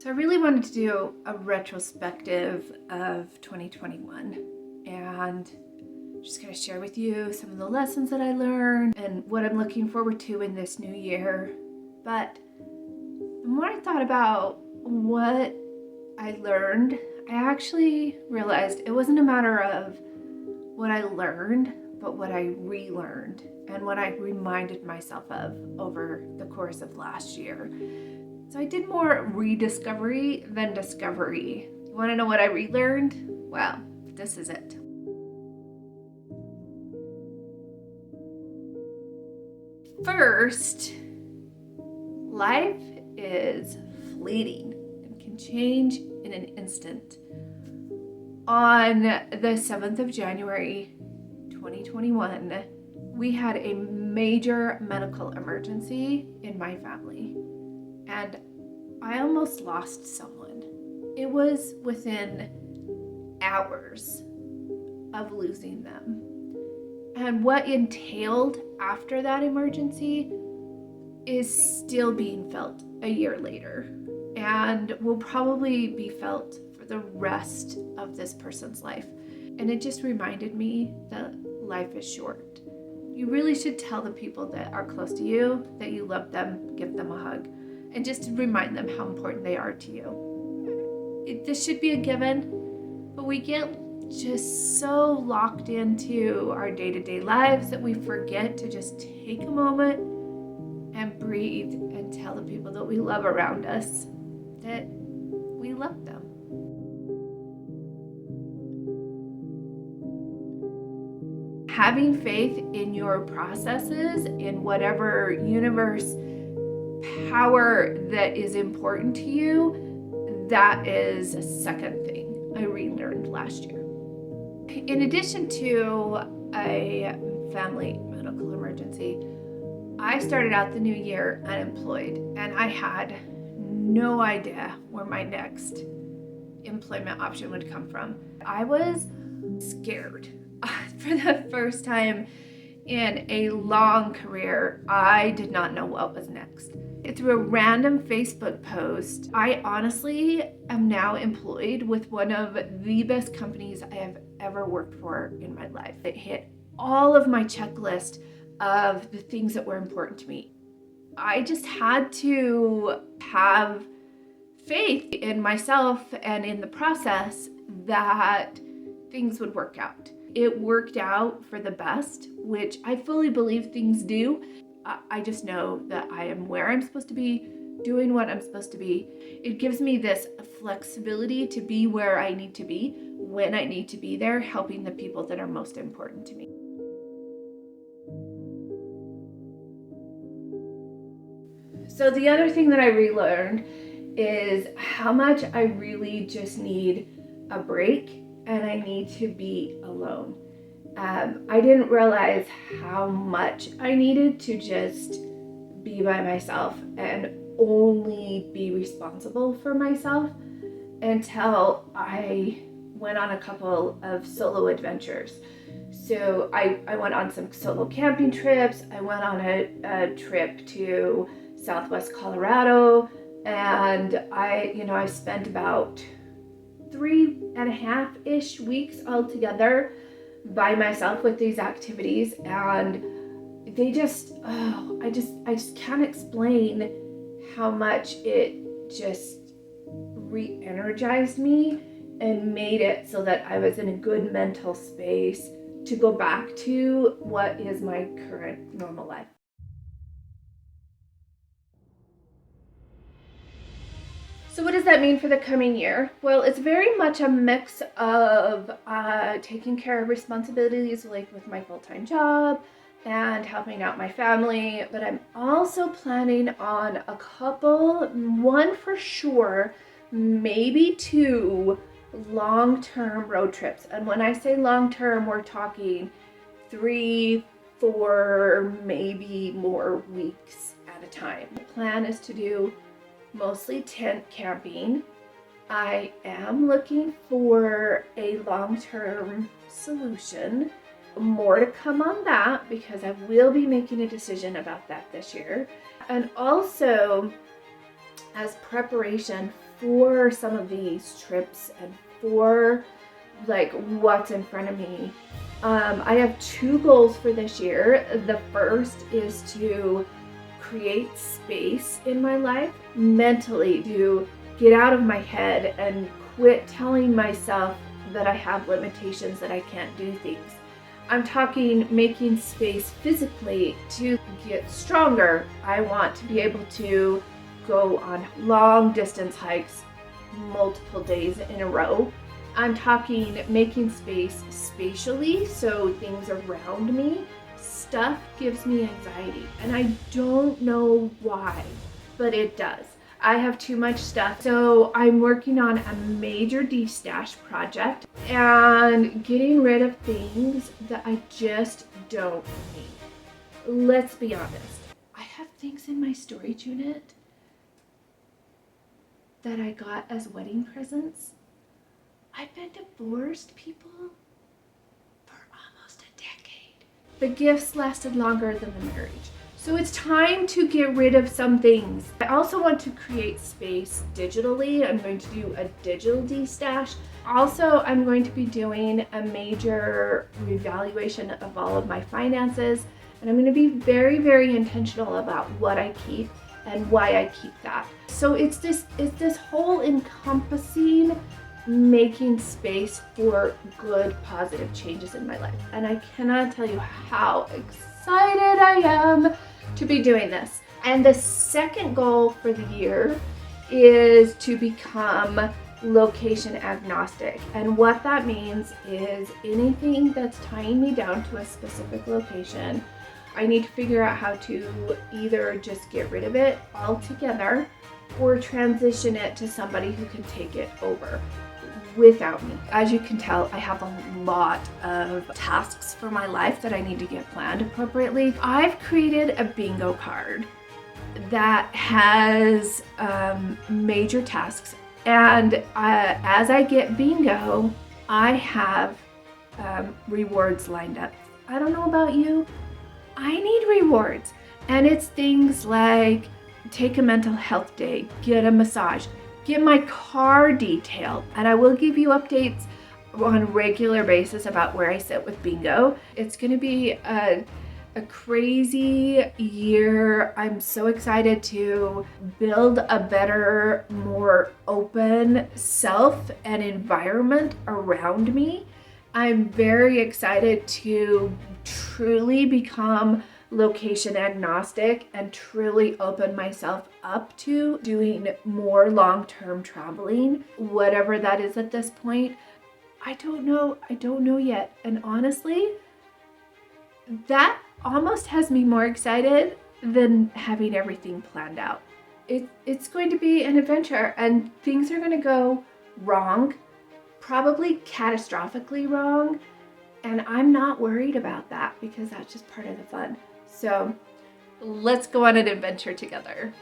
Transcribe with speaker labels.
Speaker 1: So I really wanted to do a retrospective of 2021 and just going to share with you some of the lessons that I learned and what I'm looking forward to in this new year. But the more I thought about what I learned, I actually realized it wasn't a matter of what I learned, but what I relearned and what I reminded myself of over the course of last year. So I did more rediscovery than discovery. You want to know what I relearned? Well, this is it. First, life is fleeting and can change in an instant. On the 7th of January, 2021, we had a major medical emergency in my family, and I almost lost someone. It was within hours of losing them. And what entailed after that emergency is still being felt a year later and will probably be felt for the rest of this person's life. And it just reminded me that life is short. You really should tell the people that are close to you that you love them, give them a hug, and just to remind them how important they are to you. This should be a given, but we get just so locked into our day-to-day lives that we forget to just take a moment and breathe and tell the people that we love around us that we love them. Having faith in your processes, in whatever universe power that is important to you, that is a second thing I relearned last year. In addition to a family medical emergency, I started out the new year unemployed, and I had no idea where my next employment option would come from. I was scared. For the first time in a long career, I did not know what was next. Through a random Facebook post, I honestly am now employed with one of the best companies I have ever worked for in my life. It hit all of my checklist of the things that were important to me. I just had to have faith in myself and in the process that things would work out. It worked out for the best, which I fully believe things do. I just know that I am where I'm supposed to be, doing what I'm supposed to be. It gives me this flexibility to be where I need to be, when I need to be there, helping the people that are most important to me. So the other thing that I relearned is how much I really just need a break and I need to be alone. I didn't realize how much I needed to just be by myself and only be responsible for myself until I went on a couple of solo adventures. So I went on some solo camping trips. I went on a trip to Southwest Colorado, and I spent about 3.5-ish weeks altogether by myself with these activities, and they I just can't explain how much it just re-energized me and made it so that I was in a good mental space to go back to what is my current normal life. So what does that mean for the coming year? Well, it's very much a mix of taking care of responsibilities like with my full-time job and helping out my family, but I'm also planning on a couple, one for sure, maybe two long-term road trips. And when I say long-term, we're talking 3, 4, maybe more weeks at a time. The plan is to do mostly tent camping. I am looking for a long-term solution. More to come on that because I will be making a decision about that this year. And also, as preparation for some of these trips and for like what's in front of me. I have 2 goals for this year. The first is to create space in my life mentally, to get out of my head and quit telling myself that I have limitations, that I can't do things. I'm talking making space physically to get stronger. I want to be able to go on long distance hikes multiple days in a row. I'm talking making space spatially, so things around me. Stuff gives me anxiety, and I don't know why, but it does. I have too much stuff, so I'm working on a major de-stash project and getting rid of things that I just don't need. Let's be honest. I have things in my storage unit that I got as wedding presents. I've been divorced, people, for almost a decade. The gifts lasted longer than the marriage. So it's time to get rid of some things. I also want to create space digitally. I'm going to do a digital de-stash. Also, I'm going to be doing a major reevaluation of all of my finances. And I'm going to be very, very intentional about what I keep and why I keep that. So it's this whole encompassing making space for good, positive changes in my life. And I cannot tell you how excited I am to be doing this. And the second goal for the year is to become location agnostic. And what that means is anything that's tying me down to a specific location, I need to figure out how to either just get rid of it altogether or transition it to somebody who can take it over without me. As you can tell, I have a lot of tasks for my life that I need to get planned appropriately. I've created a bingo card that has major tasks, and as I get bingo, I have rewards lined up. I don't know about you, I need rewards, and it's things like take a mental health day, get a massage, get my car detailed, and I will give you updates on a regular basis about where I sit with bingo. It's gonna be a crazy year. I'm so excited to build a better, more open self and environment around me. I'm very excited to truly become location agnostic and truly open myself up to doing more long-term traveling, whatever that is at this point. I don't know yet. And honestly, that almost has me more excited than having everything planned out. It's going to be an adventure, and things are going to go wrong, probably catastrophically wrong, and I'm not worried about that because that's just part of the fun. So let's go on an adventure together.